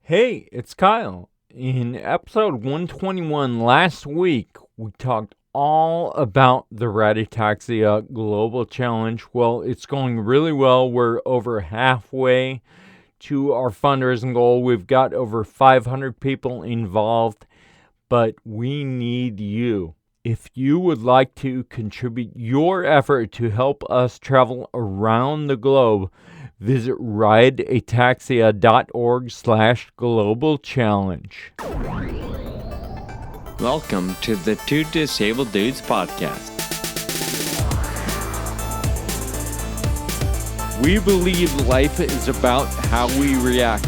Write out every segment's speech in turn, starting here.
Hey, it's Kyle. In episode 121 last week, we talked all about the Raditaxia Global Challenge. Well, it's going really well. We're over halfway to our fundraising goal. We've got over 500 people involved, but we need you. If you would like to contribute your effort to help us travel around the globe, visit rideataxia.org/global challenge. Welcome to the Two Disabled Dudes podcast. We believe life is about how we react.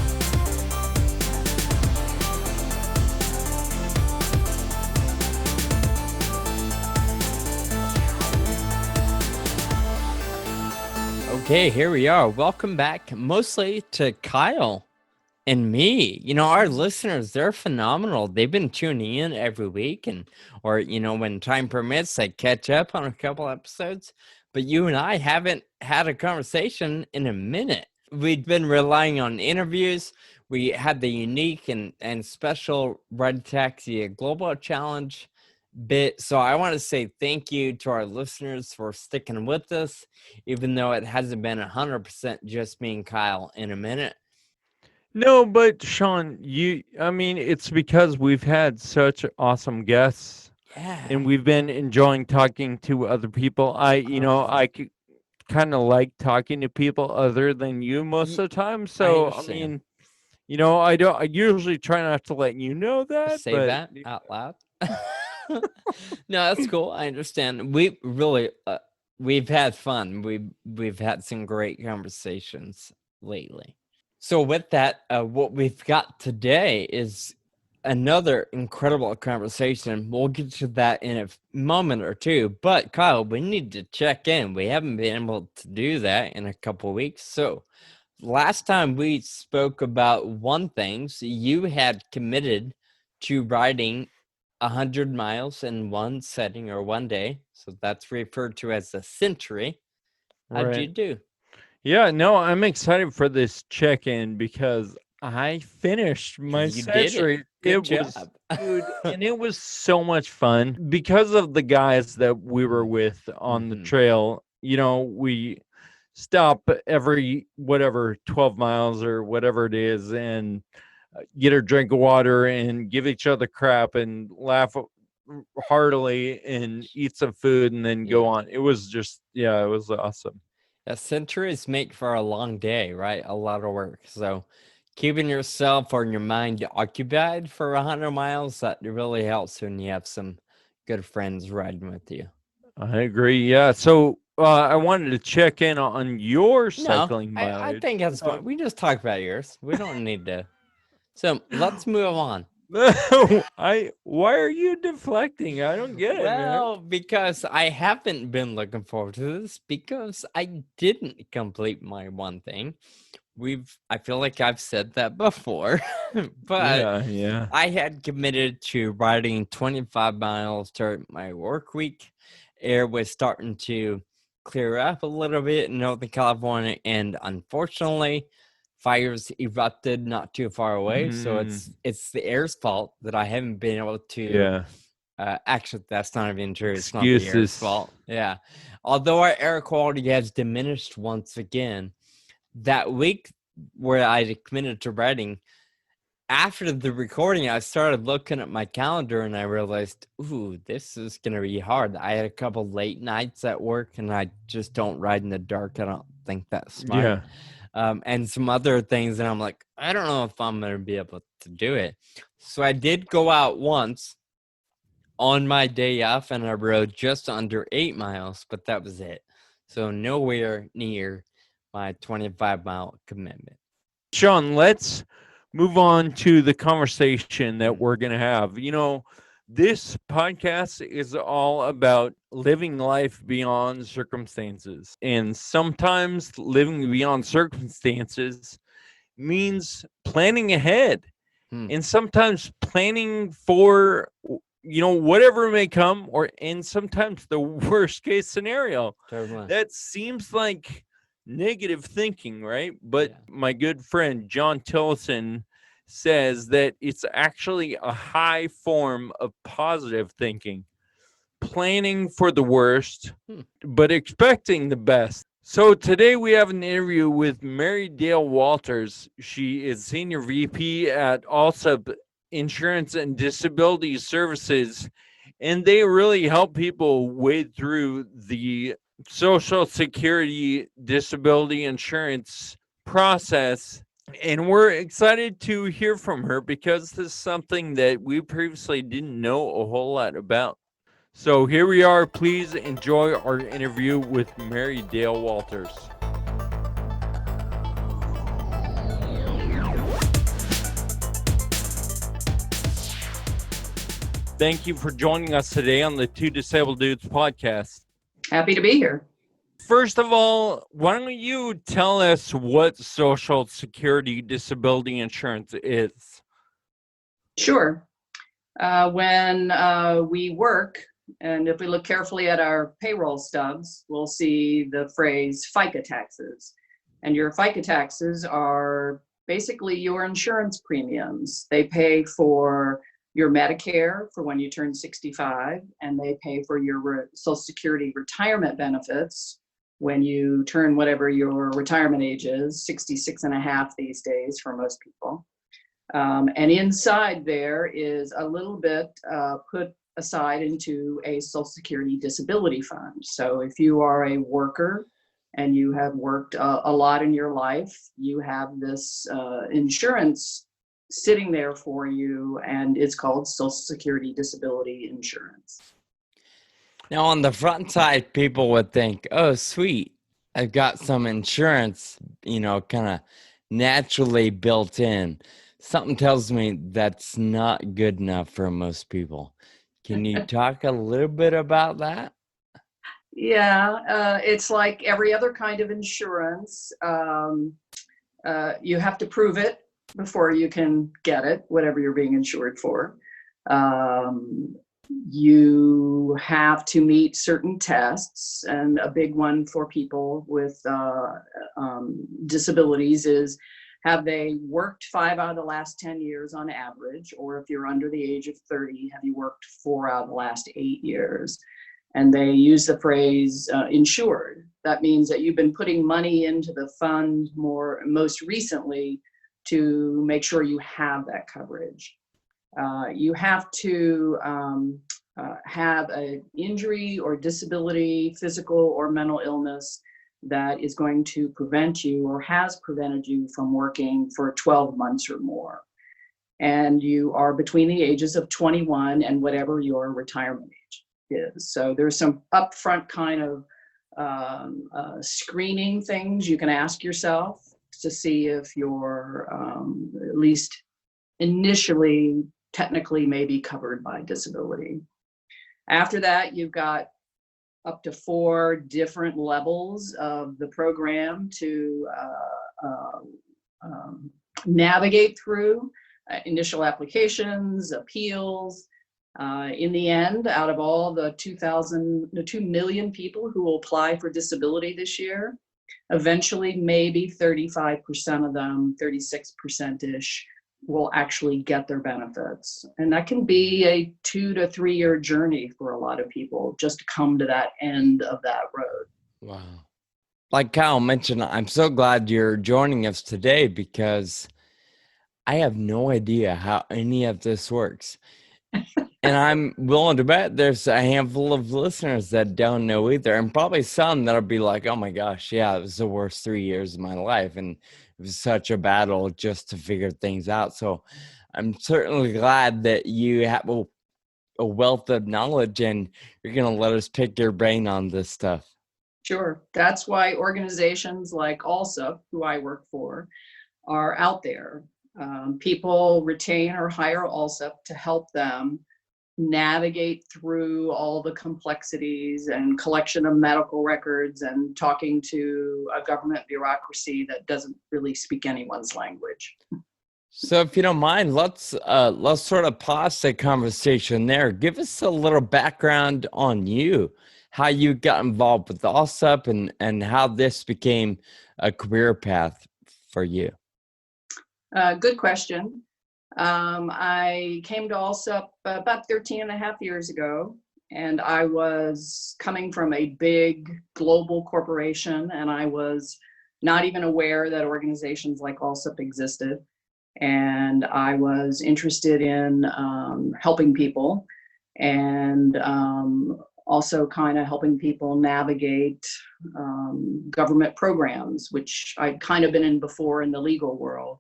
Okay, here we are. Welcome back mostly to Kyle and me. Our listeners, they're phenomenal. They've been tuning in every week or when time permits, they catch up on a couple episodes. But you and I haven't had a conversation in a minute. We've been relying on interviews. We had the unique and special Red Taxi Global Challenge bit. So I want to say thank you to our listeners for sticking with us, even though it hasn't been 100% just me and Kyle in a minute. No, but Sean, it's because we've had such awesome guests. Yeah. And we've been enjoying talking to other people. I kind of like talking to people other than you most of the time. So, I usually try not to let you know that. Say that out loud. No, that's cool. I understand. We really, we've had fun. We've had some great conversations lately. So with that, what we've got today is another incredible conversation. We'll get to that in a moment or two. But Kyle, we need to check in. We haven't been able to do that in a couple of weeks. So last time we spoke about one thing, so you had committed to riding 100 miles in one setting or one day. So that's referred to as a century. How'd you do? Yeah, no, I'm excited for this check-in because I finished my century. Good job. Dude, and it was so much fun because of the guys that we were with on the trail. We stop every 12 miles or whatever it is and get a drink of water and give each other crap and laugh heartily and eat some food and then go on. It was just, it was awesome. A century is made for a long day, right? A lot of work. So keeping yourself or your mind occupied for 100 miles, that really helps when you have some good friends riding with you. I agree. Yeah. So I wanted to check in on your cycling mileage. I think that's fine. We just talk about yours. We don't need to. So let's move on. Why are you deflecting? I don't get it. Well, because I haven't been looking forward to this because I didn't complete my one thing. I feel like I've said that before, but yeah. I had committed to riding 25 miles during my work week. Air was starting to clear up a little bit in Northern California, and unfortunately, fires erupted not too far away. So it's the air's fault that I haven't been able to. Actually, that's not even true. It's not the air's fault. Yeah. Although our air quality has diminished once again, that week where I committed to riding, after the recording, I started looking at my calendar and I realized, ooh, this is going to be hard. I had a couple late nights at work and I just don't ride in the dark. I don't think that's smart. Yeah. And some other things. And I'm like, I don't know if I'm going to be able to do it. So I did go out once on my day off and I rode just under 8 miles, but that was it. So nowhere near my 25-mile commitment. Sean, let's move on to the conversation that we're going to have. This podcast is all about living life beyond circumstances. And sometimes living beyond circumstances means planning ahead. And sometimes planning for whatever may come, and sometimes the worst case scenario. Totally. That seems like negative thinking, right? But my good friend John Tillotson says that it's actually a high form of positive thinking, planning for the worst, but expecting the best. So today we have an interview with Mary Dale Walters. She is Senior VP at Allsup Insurance and Disability Services, and they really help people wade through the Social Security disability insurance process. And we're excited to hear from her because this is something that we previously didn't know a whole lot about. So here we are. Please enjoy our interview with Mary Dale Walters. Thank you for joining us today on the Two Disabled Dudes podcast. Happy to be here. First of all, why don't you tell us what Social Security disability insurance is? Sure. When we work, and if we look carefully at our payroll stubs, we'll see the phrase FICA taxes. And your FICA taxes are basically your insurance premiums. They pay for your Medicare for when you turn 65, and they pay for your Social Security retirement benefits when you turn whatever your retirement age is, 66 and a half these days for most people. And inside there is a little bit put aside into a Social Security disability fund. So if you are a worker and you have worked a lot in your life, you have this insurance sitting there for you, and it's called Social Security Disability Insurance. Now, on the front side, people would think, oh, sweet, I've got some insurance, kind of naturally built in. Something tells me that's not good enough for most people. Can you talk a little bit about that? Yeah, it's like every other kind of insurance. You have to prove it before you can get it, whatever you're being insured for. You have to meet certain tests, and a big one for people with disabilities is, have they worked 5 out of the last 10 years on average? Or if you're under the age of 30, have you worked 4 out of the last 8 years? And they use the phrase insured. That means that you've been putting money into the fund most recently to make sure you have that coverage. You have to have an injury or disability, physical or mental illness, that is going to prevent you or has prevented you from working for 12 months or more. And you are between the ages of 21 and whatever your retirement age is. So there's some upfront kind of screening things you can ask yourself to see if you're at least initially technically maybe covered by disability. After that, you've got up to 4 different levels of the program to navigate through. Initial applications, appeals. In the end, out of all the 2 million people who will apply for disability this year, eventually maybe 35% of them, 36%-ish, will actually get their benefits. And that can be a 2 to 3 year journey for a lot of people just to come to that end of that road. Wow. Like Kyle mentioned, I'm so glad you're joining us today because I have no idea how any of this works. And I'm willing to bet there's a handful of listeners that don't know either, and probably some that'll be like, oh my gosh, yeah, it was the worst 3 years of my life, and it was such a battle just to figure things out. So I'm certainly glad that you have a wealth of knowledge and you're going to let us pick your brain on this stuff. Sure. That's why organizations like Allsup, who I work for, are out there. People retain or hire Allsup to help them navigate through all the complexities and collection of medical records and talking to a government bureaucracy that doesn't really speak anyone's language. So if you don't mind, let's sort of pause the conversation there. Give us a little background on you, how you got involved with Allsup and how this became a career path for you. Good question. I came to Allsup about 13 and a half years ago, and I was coming from a big global corporation, and I was not even aware that organizations like Allsup existed. And I was interested in helping people, and also kind of helping people navigate government programs, which I'd kind of been in before in the legal world.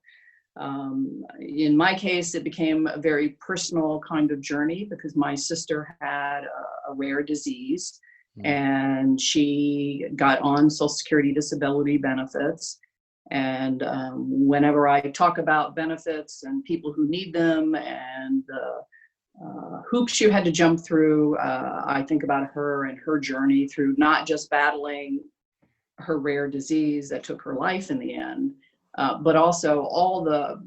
In my case, it became a very personal kind of journey because my sister had a rare disease, and she got on Social Security disability benefits. And whenever I talk about benefits and people who need them and the hoops you had to jump through, I think about her and her journey through not just battling her rare disease that took her life in the end, but also all the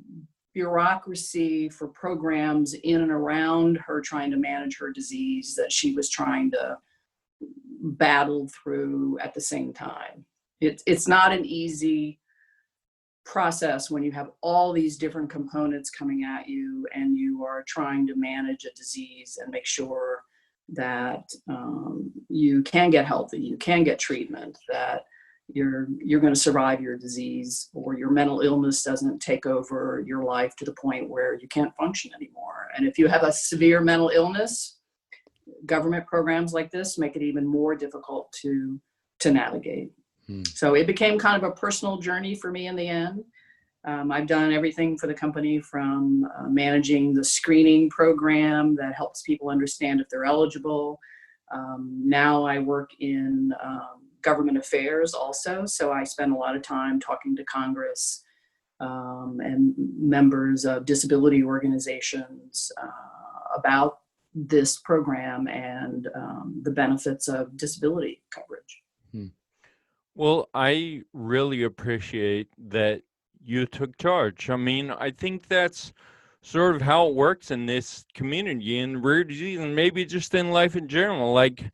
bureaucracy for programs in and around her trying to manage her disease that she was trying to battle through at the same time. It's not an easy process when you have all these different components coming at you and you are trying to manage a disease and make sure that you can get healthy, you can get treatment, that you're going to survive your disease, or your mental illness doesn't take over your life to the point where you can't function anymore. And if you have a severe mental illness, government programs like this make it even more difficult to navigate. So it became kind of a personal journey for me in the end. I've done everything for the company from managing the screening program that helps people understand if they're eligible. Now I work in government affairs also, so I spend a lot of time talking to Congress and members of disability organizations about this program and the benefits of disability coverage. Well, I really appreciate that you took charge. I mean, I think that's sort of how it works in this community, in rare disease, and maybe just in life in general. Like,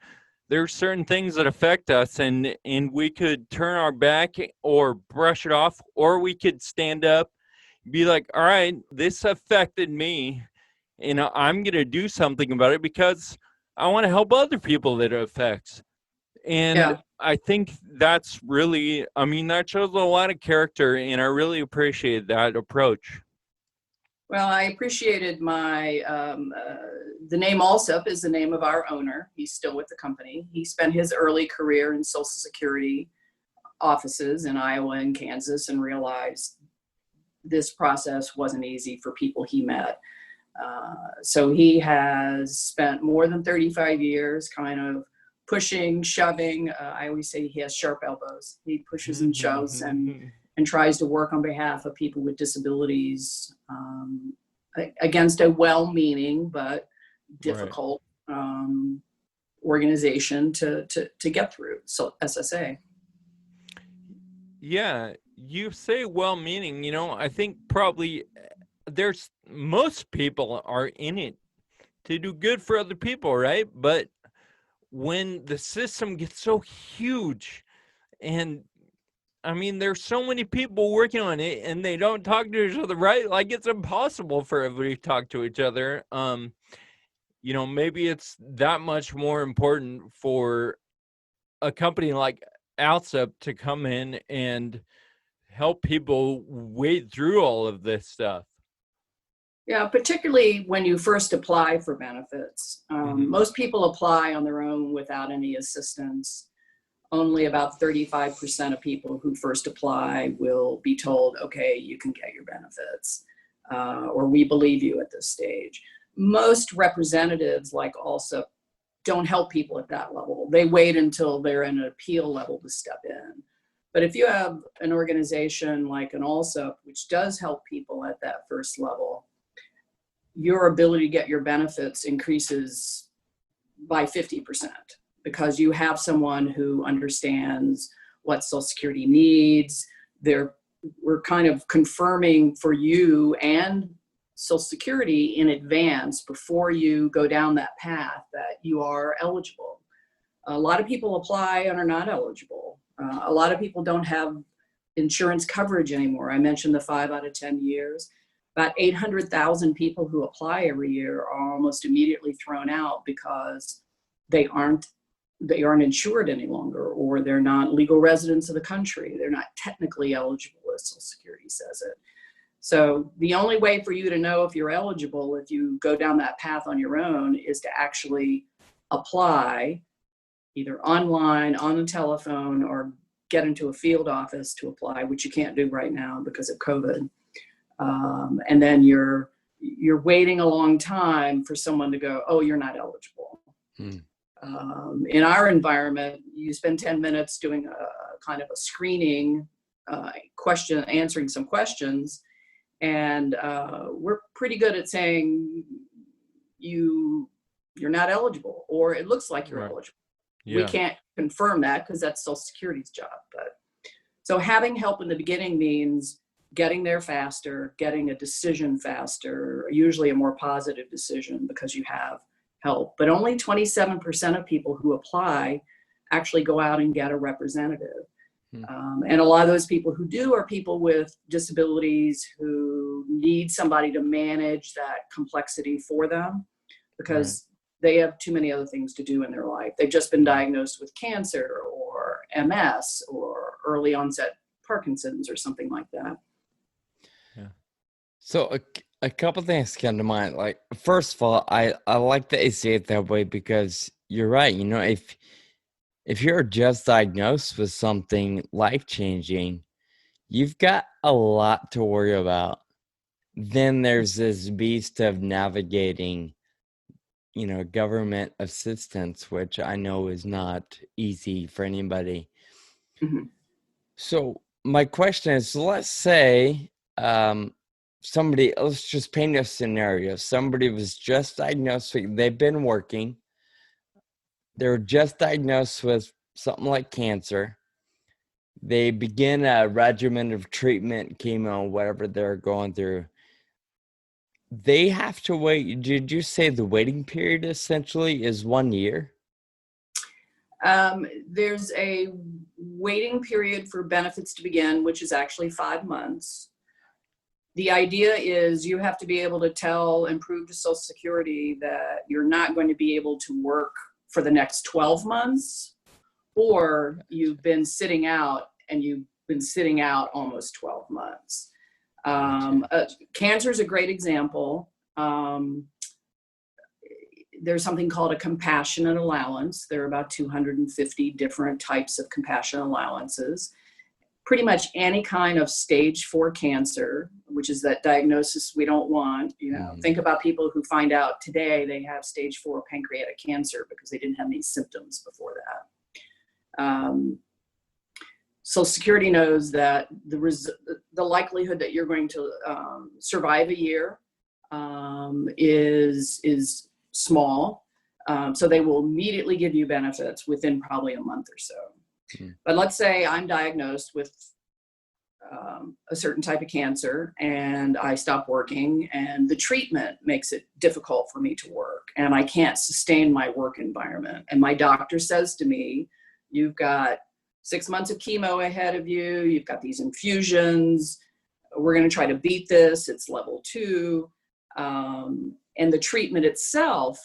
there's certain things that affect us, and we could turn our back or brush it off, or we could stand up, be like, all right, this affected me, and I'm going to do something about it because I want to help other people that it affects. And Yeah. I think that's really, I mean, that shows a lot of character, and I really appreciate that approach. Well, I appreciated my, the name Allsup is the name of our owner. He's still with the company. He spent his early career in Social Security offices in Iowa and Kansas and realized this process wasn't easy for people he met. So he has spent more than 35 years kind of pushing, shoving. I always say he has sharp elbows. He pushes and shoves and tries to work on behalf of people with disabilities against a well-meaning but difficult organization to get through. So SSA. Yeah, you say well-meaning, you know, I think probably there's most people are in it to do good for other people, right? But when the system gets so huge, and I mean, there's so many people working on it and they don't talk to each other, right? Like, it's impossible for everybody to talk to each other. You know, maybe it's that much more important for a company like Allsup to come in and help people wade through all of this stuff. Yeah, particularly when you first apply for benefits. Most people apply on their own without any assistance. Only about 35% of people who first apply will be told, okay, you can get your benefits, or we believe you at this stage. Most representatives like Allsup don't help people at that level. They wait until they're in an appeal level to step in. But if you have an organization like an Allsup, which does help people at that first level, your ability to get your benefits increases by 50% because you have someone who understands what Social Security needs. We're kind of confirming for you and Social Security in advance before you go down that path that you are eligible. A lot of people apply and are not eligible. A lot of people don't have insurance coverage anymore. I mentioned the 5 out of 10 years. About 800,000 people who apply every year are almost immediately thrown out because they aren't insured any longer, or they're not legal residents of the country. They're not technically eligible, as Social Security says it. So the only way for you to know if you're eligible, if you go down that path on your own, is to actually apply either online, on the telephone, or get into a field office to apply, which you can't do right now because of COVID. And then you're waiting a long time for someone to go, oh, you're not eligible. In our environment, you spend 10 minutes doing a kind of a screening question, answering some questions, and we're pretty good at saying you're not eligible, or it looks like you're eligible. Yeah. We can't confirm that because that's Social Security's job. But so having help in the beginning means getting there faster, getting a decision faster, usually a more positive decision because you have help. But only 27% of people who apply actually go out and get a representative. And a lot of those people who do are people with disabilities who need somebody to manage that complexity for them because they have too many other things to do in their life. They've just been diagnosed with cancer or MS or early onset Parkinson's or something like that. Yeah. So a couple things come to mind. Like, first of all, I like that you say it that way because you're right. You know, if you're just diagnosed with something life-changing, you've got a lot to worry about. Then there's this beast of navigating, you know, government assistance, which I know is not easy for anybody. Mm-hmm. So my question is, let's say let's just paint a scenario. Somebody was just diagnosed, they've been working, they were just diagnosed with something like cancer. They begin a regimen of treatment, chemo, whatever they're going through. They have to wait. Did you say the waiting period essentially is 1 year? There's a waiting period for benefits to begin, which is actually 5 months. The idea is you have to be able to tell and prove to Social Security that you're not going to be able to work for the next 12 months, or you've been sitting out almost 12 months. Cancer is a great example. There's something called a compassionate allowance. There are about 250 different types of compassionate allowances. Pretty much any kind of stage 4 cancer, which is that diagnosis we don't want. You know, think about people who find out today they have stage 4 pancreatic cancer because they didn't have any symptoms before that. Social Security knows that the likelihood that you're going to survive a year is small, so they will immediately give you benefits within probably a month or so. But let's say I'm diagnosed with a certain type of cancer and I stop working, and the treatment makes it difficult for me to work, and I can't sustain my work environment. And my doctor says to me, you've got 6 months of chemo ahead of you, you've got these infusions, we're going to try to beat this, it's level 2. And the treatment itself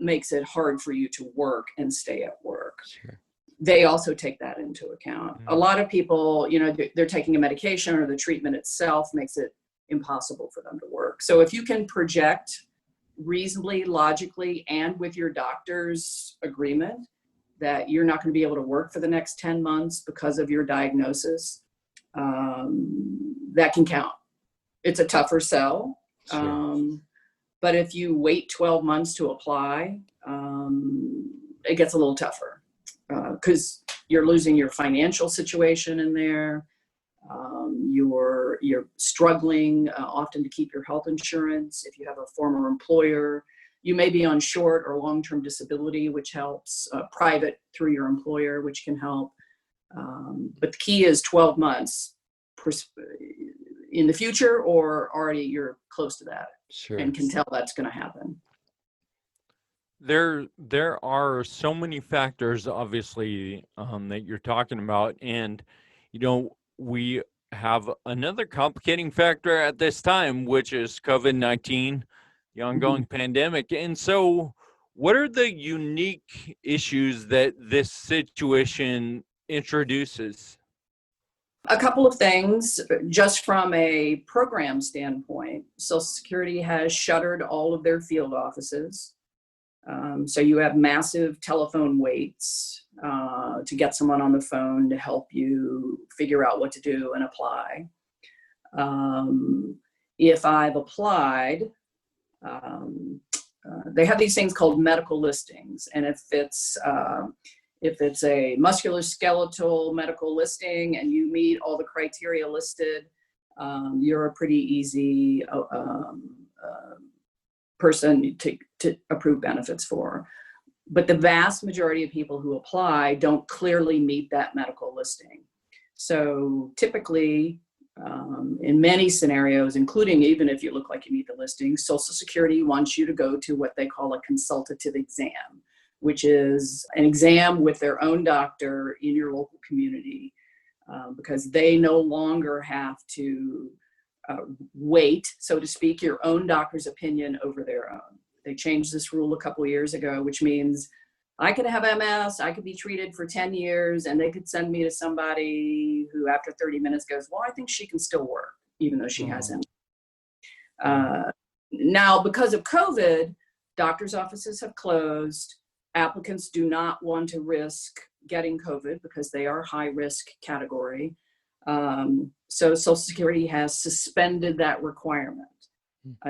makes it hard for you to work and stay at work. Sure. They also take that into account. A lot of people, you know, they're taking a medication, or the treatment itself makes it impossible for them to work. So if you can project reasonably, logically, and with your doctor's agreement that you're not going to be able to work for the next 10 months because of your diagnosis, that can count. It's a tougher sell. Sure. But if you wait 12 months to apply, it gets a little tougher because you're losing your financial situation in there. You're struggling often to keep your health insurance. If you have a former employer, you may be on short or long-term disability, which helps, private through your employer, which can help. But the key is 12 months in the future, or already you're close to that. Sure. And can tell that's going to happen. There are so many factors, obviously, that you're talking about, and you know, we have another complicating factor at this time, which is COVID-19, the ongoing pandemic. And so, what are the unique issues that this situation introduces? A couple of things, just from a program standpoint. Social Security has shuttered all of their field offices. So you have massive telephone waits to get someone on the phone to help you figure out what to do and apply. If I've applied, they have these things called medical listings, and if it's a musculoskeletal medical listing and you meet all the criteria listed, you're a pretty easy person to approve benefits for. But the vast majority of people who apply don't clearly meet that medical listing. So typically, in many scenarios, including even if you look like you meet the listing, Social Security wants you to go to what they call a consultative exam, which is an exam with their own doctor in your local community, because they no longer have to weight, so to speak, your own doctor's opinion over their own. They changed this rule a couple of years ago, which means I could have MS, I could be treated for 10 years, and they could send me to somebody who after 30 minutes goes, well, I think she can still work, even though she has MS. Now, because of COVID, doctor's offices have closed. Applicants do not want to risk getting COVID because they are high risk category. So Social Security has suspended that requirement.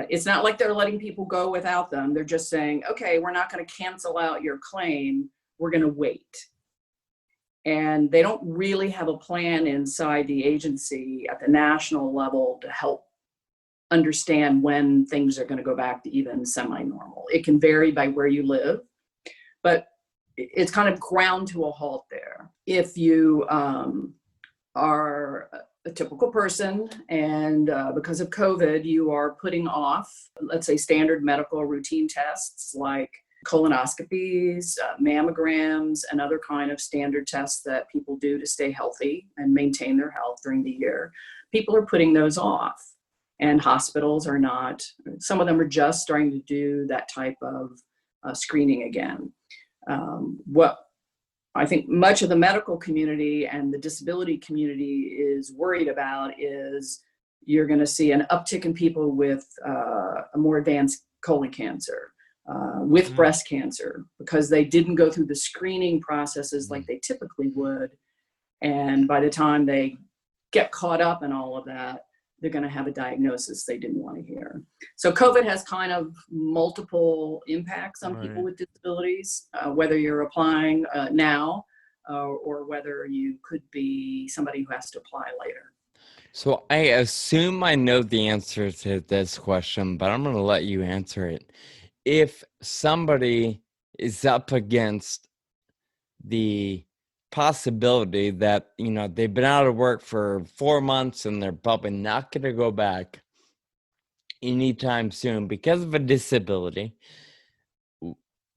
It's not like they're letting people go without them. They're just saying, okay, we're not going to cancel out your claim. We're going to wait. And they don't really have a plan inside the agency at the national level to help understand when things are going to go back to even semi-normal. It can vary by where you live, but it's kind of ground to a halt there. If you are a typical person and because of COVID, you are putting off, let's say, standard medical routine tests like colonoscopies, mammograms, and other kind of standard tests that people do to stay healthy and maintain their health during the year. People are putting those off, and hospitals are not. Some of them are just starting to do that type of screening again. What I think much of the medical community and the disability community is worried about is you're going to see an uptick in people with a more advanced colon cancer, with breast cancer, because they didn't go through the screening processes like they typically would. And by the time they get caught up in all of that, they're going to have a diagnosis they didn't want to hear. So COVID has kind of multiple impacts on people with disabilities, whether you're applying now or whether you could be somebody who has to apply later. So I assume I know the answer to this question, but I'm going to let you answer it. If somebody is up against the possibility that, you know, they've been out of work for 4 months and they're probably not going to go back anytime soon because of a disability,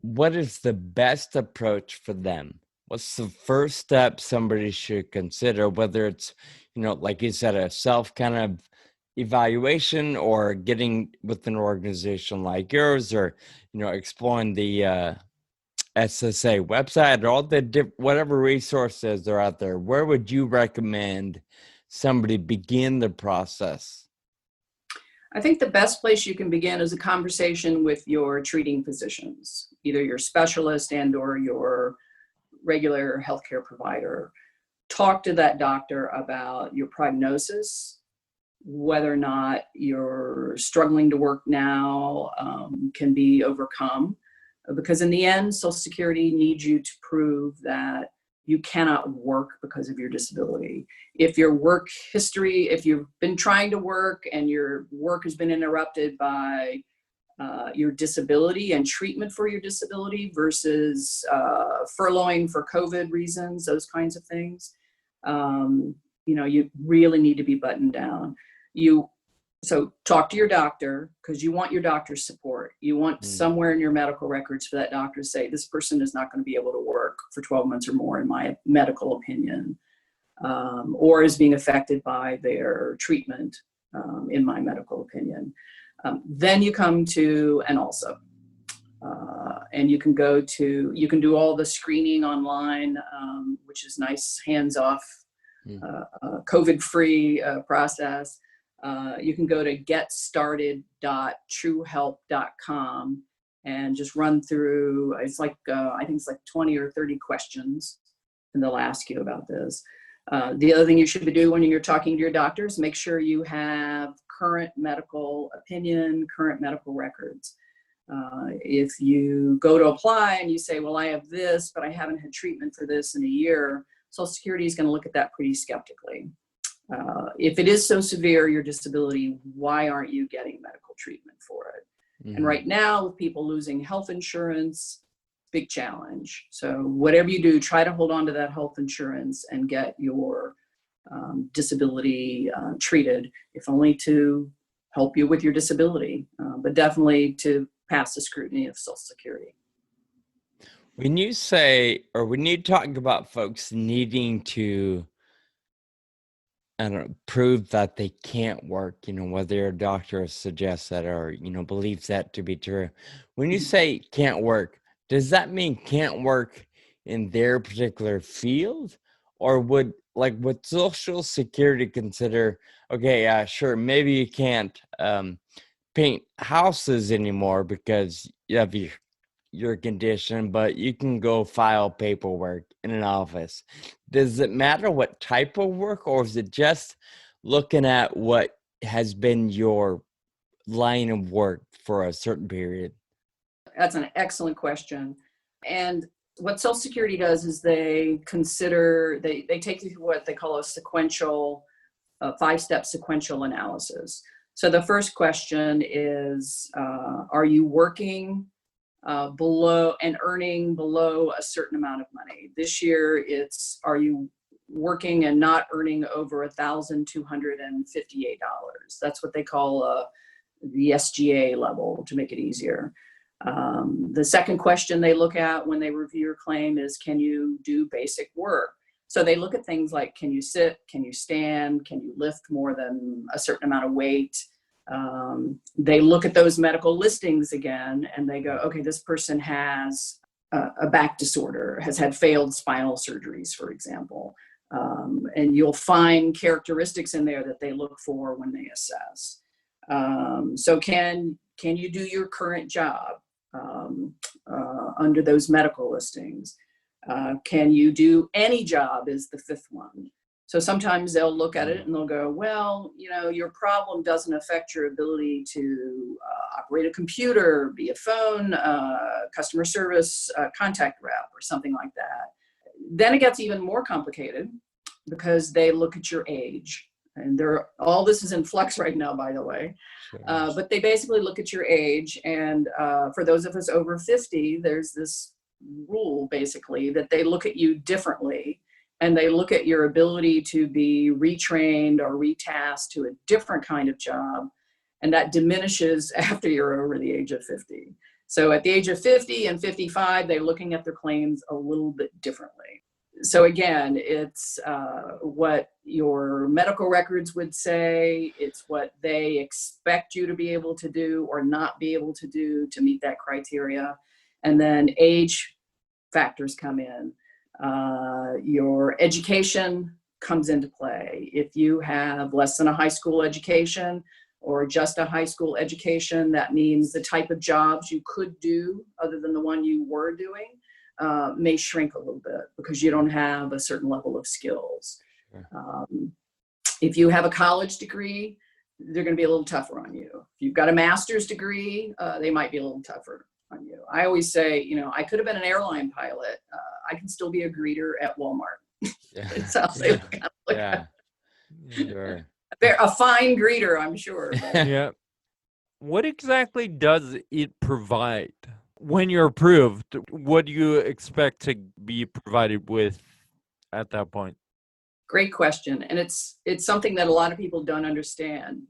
what is the best approach for them? What's the first step somebody should consider, whether it's, you know, like you said, a self kind of evaluation or getting with an organization like yours, or, you know, exploring the SSA website, or all the whatever resources are out there? Where would you recommend somebody begin the process? I think the best place you can begin is a conversation with your treating physicians, either your specialist and or your regular healthcare provider. Talk to that doctor about your prognosis, whether or not you're struggling to work now can be overcome. Because in the end, Social Security needs you to prove that you cannot work because of your disability. If your work history, if you've been trying to work and your work has been interrupted by your disability and treatment for your disability versus furloughing for COVID reasons, those kinds of things, you know, you really need to be buttoned down. So talk to your doctor, because you want your doctor's support. You want somewhere in your medical records for that doctor to say, this person is not going to be able to work for 12 months or more, in my medical opinion. or is being affected by their treatment, in my medical opinion. Then you come to an Allsup. And you can do all the screening online, which is nice, hands-off, COVID-free process. You can go to getstarted.truehelp.com and just run through, I think it's like 20 or 30 questions, and they'll ask you about this. The other thing you should do when you're talking to your doctors, make sure you have current medical opinion, current medical records. If you go to apply and you say, well, I have this, but I haven't had treatment for this in a year, Social Security is going to look at that pretty skeptically. If it is so severe, your disability, why aren't you getting medical treatment for it? Mm-hmm. And right now, with people losing health insurance, big challenge. So whatever you do, try to hold on to that health insurance and get your disability treated, if only to help you with your disability, but definitely to pass the scrutiny of Social Security. When you say, or when you talk about folks needing to, I don't know, prove that they can't work, whether a doctor suggests that or, believes that to be true. When you say can't work, does that mean can't work in their particular field? Or would Social Security consider, okay, sure, maybe you can't paint houses anymore because you have your condition, but you can go file paperwork in an office. Does it matter what type of work, or is it just looking at what has been your line of work for a certain period? That's an excellent question. And what Social Security does is they consider, they take you through what they call a sequential, 5-step sequential analysis. So the first question is, are you working below and earning below a certain amount of money? This year, it's, are you working and not earning over $1,258? That's what they call the SGA level, to make it easier. The second question they look at when they review your claim is, can you do basic work? So they look at things like, can you sit, can you stand, can you lift more than a certain amount of weight? They look at those medical listings again, and they go, okay, this person has a back disorder, has had failed spinal surgeries, for example. And you'll find characteristics in there that they look for when they assess. So can you do your current job under those medical listings? Can you do any job is the fifth one. So sometimes they'll look at it and they'll go, well, your problem doesn't affect your ability to operate a computer, be a phone, customer service, contact rep, or something like that. Then it gets even more complicated because they look at your age. And all this is in flux right now, by the way. Sure. But they basically look at your age. And for those of us over 50, there's this rule, basically, that they look at you differently. And they look at your ability to be retrained or retasked to a different kind of job. And that diminishes after you're over the age of 50. So at the age of 50 and 55, they're looking at their claims a little bit differently. So again, it's what your medical records would say. It's what they expect you to be able to do or not be able to do to meet that criteria. And then age factors come in. Your education comes into play. If you have less than a high school education or just a high school education, that means the type of jobs you could do other than the one you were doing may shrink a little bit because you don't have a certain level of skills. Sure. If you have a college degree, they're going to be a little tougher on you. If you've got a master's degree, they might be a little tougher on you. I always say, I could have been an airline pilot. I can still be a greeter at Walmart. Yeah. It's how they kind of look Yeah. at. Sure. A fine greeter, I'm sure. But. Yeah. What exactly does it provide? When you're approved, what do you expect to be provided with at that point? Great question. And it's something that a lot of people don't understand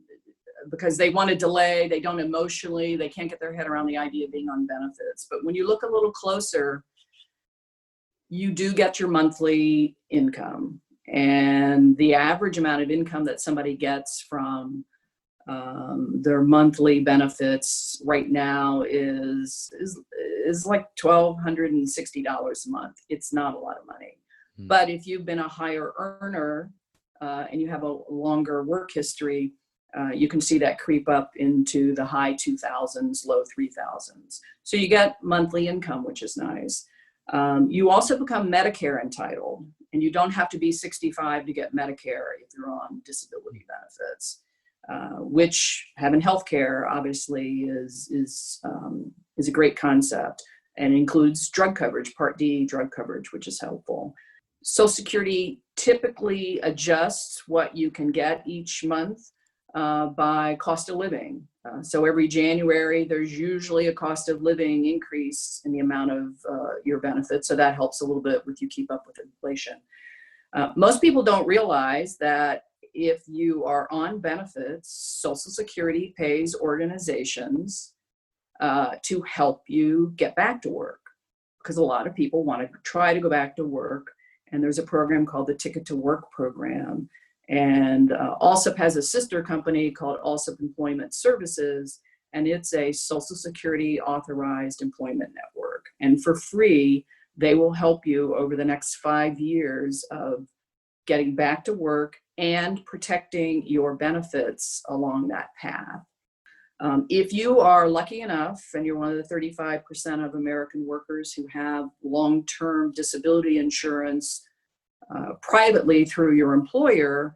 because they want to delay, they don't emotionally, they can't get their head around the idea of being on benefits. But when you look a little closer, you do get your monthly income. And the average amount of income that somebody gets from their monthly benefits right now is like $1,260 a month. It's not a lot of money. But if you've been a higher earner and you have a longer work history, you can see that creep up into the high 2000s, low 3000s. So you get monthly income, which is nice. You also become Medicare entitled, and you don't have to be 65 to get Medicare if you're on disability benefits, which having health care obviously is a great concept, and includes drug coverage, Part D drug coverage, which is helpful. Social Security typically adjusts what you can get each month by cost of living. So every January, there's usually a cost of living increase in the amount of your benefits. So that helps a little bit with you keep up with inflation. Most people don't realize that if you are on benefits, Social Security pays organizations to help you get back to work, because a lot of people want to try to go back to work. And there's a program called the Ticket to Work program. And Allsup has a sister company called Allsup Employment Services, and it's a Social Security authorized employment network. And for free, they will help you over the next 5 years of getting back to work and protecting your benefits along that path. If you are lucky enough, and you're one of the 35% of American workers who have long-term disability insurance privately through your employer,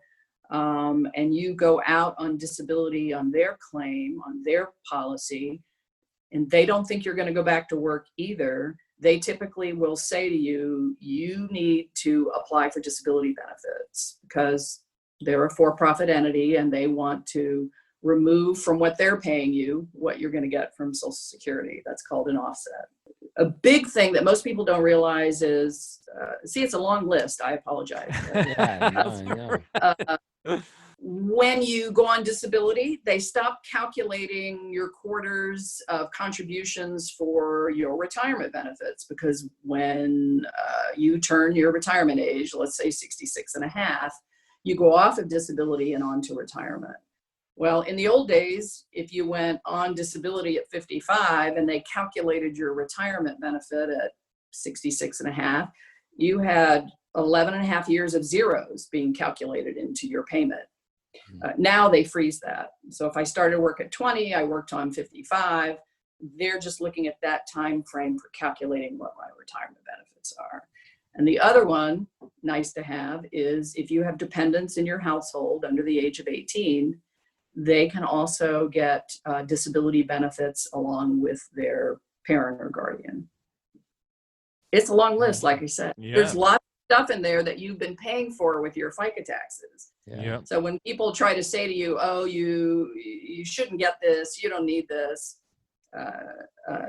and you go out on disability on their claim, on their policy, and they don't think you're going to go back to work either, they typically will say to you, you need to apply for disability benefits, because they're a for-profit entity and they want to remove from what they're paying you what you're going to get from Social Security. That's called an offset. A big thing that most people don't realize is, it's a long list. I apologize. When you go on disability, they stop calculating your quarters of contributions for your retirement benefits, because when you turn your retirement age, let's say 66 and a half, you go off of disability and onto retirement. Well, in the old days, if you went on disability at 55 and they calculated your retirement benefit at 66 and a half, you had 11 and a half years of zeros being calculated into your payment. Now they freeze that. So if I started work at 20, I worked on 55, they're just looking at that time frame for calculating what my retirement benefits are. And the other one, nice to have, is if you have dependents in your household under the age of 18, they can also get disability benefits along with their parent or guardian. It's a long list, like I said. Yeah. There's lots of stuff in there that you've been paying for with your FICA taxes. Yeah. So when people try to say to you, oh, you shouldn't get this, you don't need this,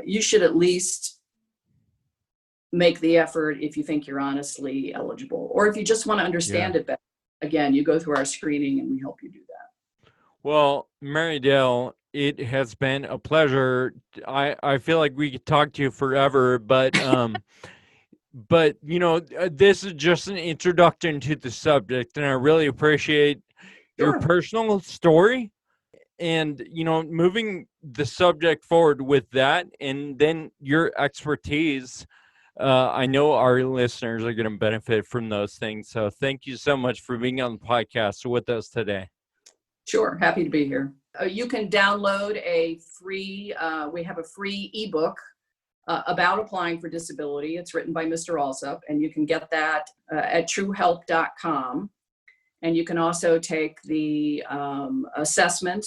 you should at least make the effort if you think you're honestly eligible, or if you just want to understand it better. Again, you go through our screening and we help you do that. Well, Mary Dale, it has been a pleasure. I feel like we could talk to you forever, but but this is just an introduction to the subject, and I really appreciate your personal story and moving the subject forward with that, and then your expertise. I know our listeners are going to benefit from those things. So thank you so much for being on the podcast with us today. Sure. Happy to be here. You can download a free, we have a free ebook about applying for disability. It's written by Mr. Allsup, and you can get that at truehelp.com. And you can also take the assessment,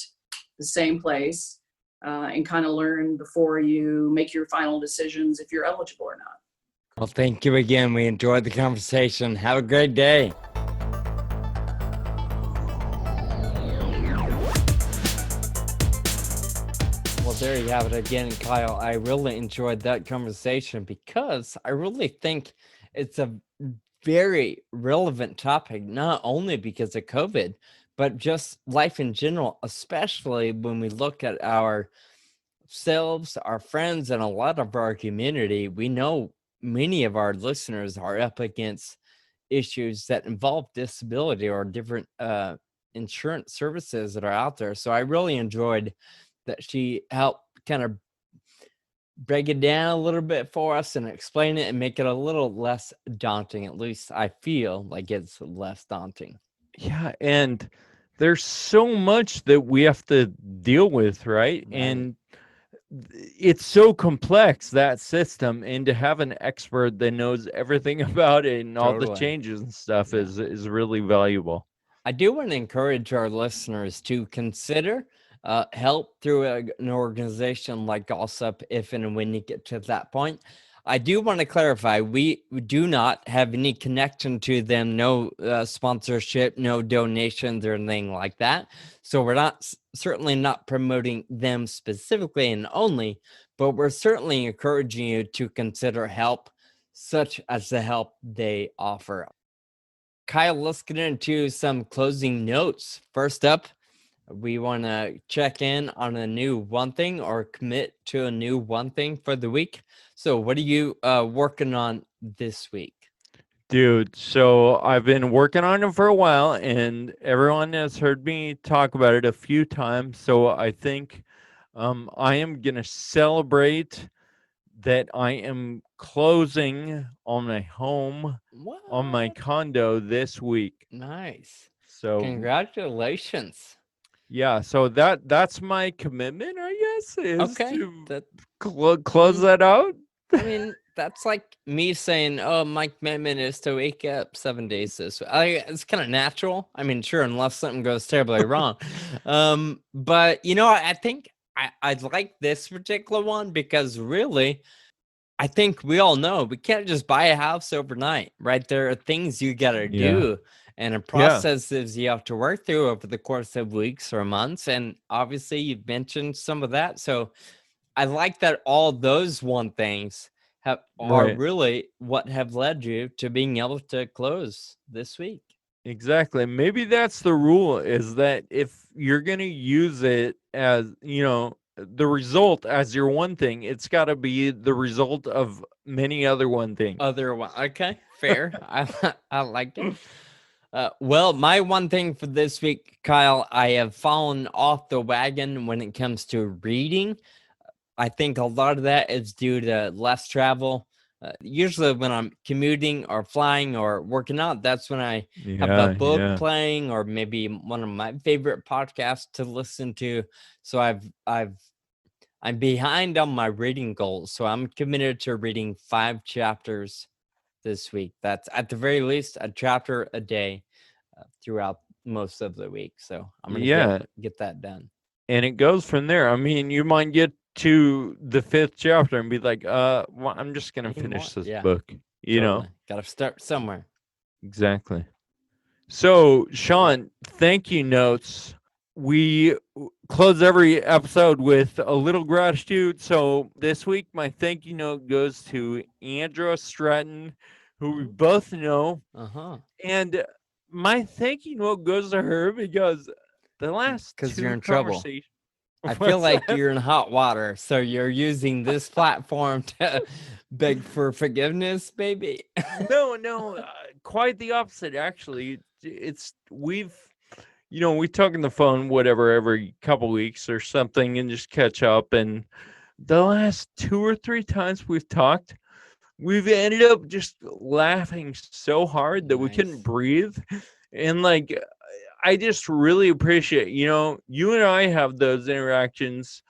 the same place, and kind of learn before you make your final decisions if you're eligible or not. Well, thank you again. We enjoyed the conversation. Have a great day. Well, there you have it again, Kyle. I really enjoyed that conversation because I really think it's a very relevant topic, not only because of COVID, but just life in general, especially when we look at ourselves, our friends, and a lot of our community. We know many of our listeners are up against issues that involve disability or different insurance services that are out there. So I really enjoyed that she helped kind of break it down a little bit for us and explain it and make it a little less daunting. At least I feel like it's less daunting. Yeah, and there's so much that we have to deal with, right? Right. And it's so complex, that system, and to have an expert that knows everything about it and all the Totally. changes and stuff Yeah. is really valuable. I do want to encourage our listeners to consider help through an organization like Allsup if and when you get to that point. I do want to clarify, we do not have any connection to them, no sponsorship, no donations or anything like that. So we're not certainly not promoting them specifically and only, but we're certainly encouraging you to consider help such as the help they offer. Kyle, let's get into some closing notes. First up, we want to check in on a new one thing or commit to a new one thing for the week. So, what are you working on this week? Dude, so I've been working on it for a while, and everyone has heard me talk about it a few times. So I think I am gonna celebrate that I am closing on my home, on my What? condo this week. Nice. So Congratulations. yeah, so that's my commitment, I guess, is Okay. to That, close that out. I mean, that's like me saying, "Oh, my commitment is to wake up 7 days this week." It's kind of natural. I mean, sure, unless something goes terribly wrong. But I think I like this particular one because really, I think we all know we can't just buy a house overnight, right? There are things you got to Yeah. do and a Yeah. processes you have to work through over the course of weeks or months. And obviously, you've mentioned some of that. So I like that all those one things are Right. really what have led you to being able to close this week. Exactly. Maybe that's the rule, is that if you're going to use it as, the result as your one thing, it's got to be the result of many other one things. Other one, okay, fair. I like it. Well, my one thing for this week, Kyle, I have fallen off the wagon when it comes to reading. I think a lot of that is due to less travel. Usually, when I'm commuting or flying or working out, that's when I have a book playing or maybe one of my favorite podcasts to listen to. So I'm behind on my reading goals. So I'm committed to reading 5 chapters this week. That's at the very least a chapter a day throughout most of the week. So I'm gonna get that done. And it goes from there. I mean, you might get to the 5th chapter and be like, well, I'm just gonna finish this book. Gotta start somewhere. Exactly. So, Sean, thank you notes. We close every episode with a little gratitude. So this week, my thank you note goes to Andrew Stratton, who we both know. And my thank you note goes to her because the last 'Cause 2 you're in trouble. conversations. I feel like you're in hot water, so you're using this platform to beg for forgiveness, baby. No, quite the opposite. Actually, we talk on the phone, whatever, every couple weeks or something, and just catch up. And the last 2 or 3 times we've talked, we've ended up just laughing so hard that we couldn't breathe. And I just really appreciate, you and I have those interactions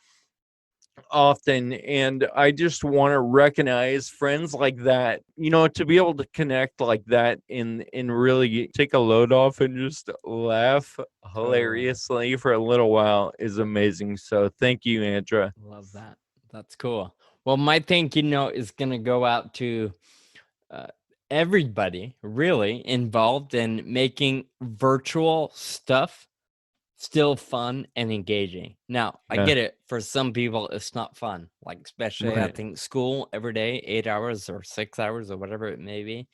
often, and I just want to recognize friends like that, to be able to connect like that and really take a load off and just laugh hilariously for a little while is amazing. So thank you, Andra. Love that. That's cool. Well, my thank you note is gonna go out to everybody really involved in making virtual stuff still fun and engaging. Now, I get it. For some people, it's not fun. Like, especially I think school every day, 8 hours or 6 hours or whatever it may be.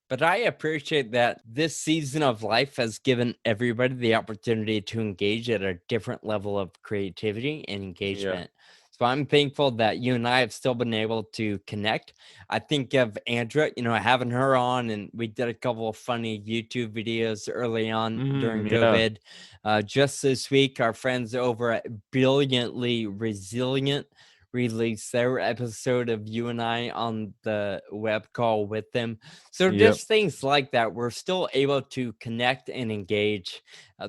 But I appreciate that this season of life has given everybody the opportunity to engage at a different level of creativity and engagement. So I'm thankful that you and I have still been able to connect. I think of Andrea, having her on, and we did a couple of funny YouTube videos early on during Yeah. COVID. Just this week, our friends over at Brilliantly Resilient released their episode of you and I on the web call with them. So Yep. just things like that, we're still able to connect and engage.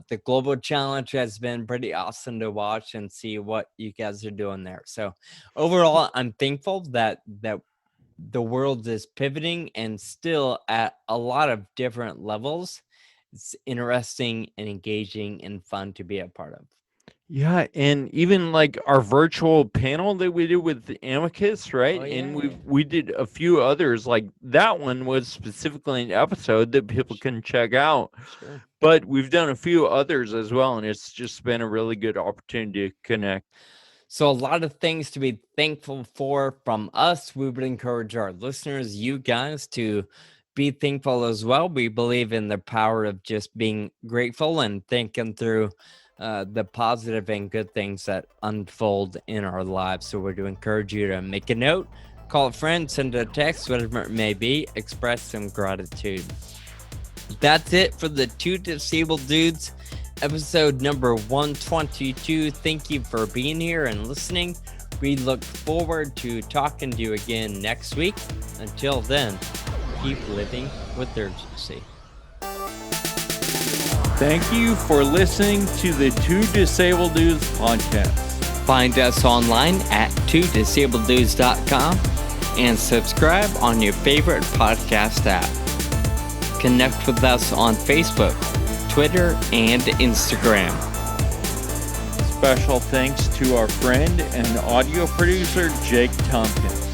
The global challenge has been pretty awesome to watch and see what you guys are doing there. So overall, I'm thankful that the world is pivoting and still at a lot of different levels. It's interesting and engaging and fun to be a part of. Yeah, and even like our virtual panel that we did with the Amicus, right? Oh, And yeah. we did a few others. Like that one was specifically an episode that people can check out. Sure. But we've done a few others as well, and it's just been a really good opportunity to connect. So a lot of things to be thankful for from us. We would encourage our listeners, you guys, to be thankful as well. We believe in the power of just being grateful and thinking through the positive and good things that unfold in our lives. So we're to encourage you to make a note, call a friend, send a text, whatever it may be, express some gratitude. That's it for the Two Disabled Dudes, episode number 122. Thank you for being here and listening. We look forward to talking to you again next week. Until then, keep living with urgency. Thank you for listening to the Two Disabled Dudes podcast. Find us online at twodisableddudes.com and subscribe on your favorite podcast app. Connect with us on Facebook, Twitter, and Instagram. Special thanks to our friend and audio producer, Jake Tompkins.